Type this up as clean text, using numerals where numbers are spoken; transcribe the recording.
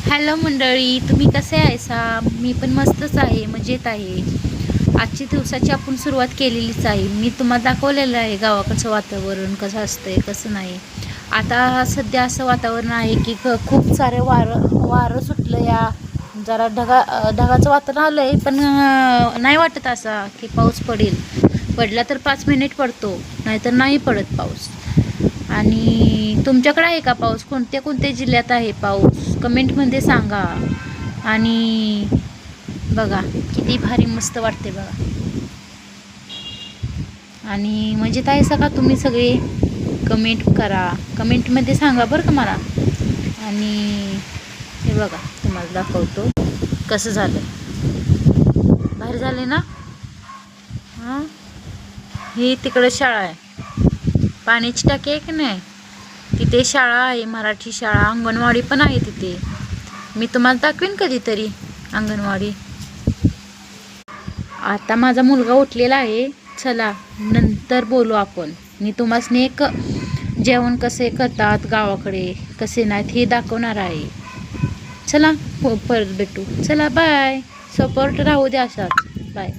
Hello मंडळी, तुम्ही कसे आहेसा? मी पण मस्तच आहे, मजेत आहे. आजची दिवसाची आपण सुरुवात केलेलीच आहे. मी तुम्हाला दाखवलेलं आहे गावाकडचं वातावरण कसं असतंय कसं नाही. आता सध्या असं वातावरण आहे की खूप सारे वारं सुटलं या जरा ढगाचं वातावरण आलं आहे, पण नाही वाटत असा की पाऊस पडला तर 5 मिनिट पडतो, नाहीतर नाही पडत पाऊस. आणि तुमच्याकडे आहे का पाऊस? कोणत्या कोणत्या जिल्ह्यात आहे पाऊस? कमेंटमध्ये सांगा. आणि बघा किती भारी मस्त वाटते बघा. आणि मजेत आहे का तुम्ही सगळे? कमेंट करा, कमेंटमध्ये सांगा बरं का मला. आणि हे बघा तुम्हाला दाखवतो कसं झालं. भारी झाले ना? हां, ही तिकडे शाळा आहे, पाण्याची टाकी आहे की नाही, तिथे शाळा आहे, मराठी शाळा, अंगणवाडी पण आहे तिथे. मी तुम्हाला दाखवेन कधीतरी अंगणवाडी. आता माझा मुलगा उठलेला आहे, चला नंतर बोलू आपण. मी तुम्हाला एक जेवण कसे करतात गावाकडे कसे नाहीत हे दाखवणार आहे. चला परत भेटू. चला बाय. सपोर्ट राहू द्या असाच. बाय.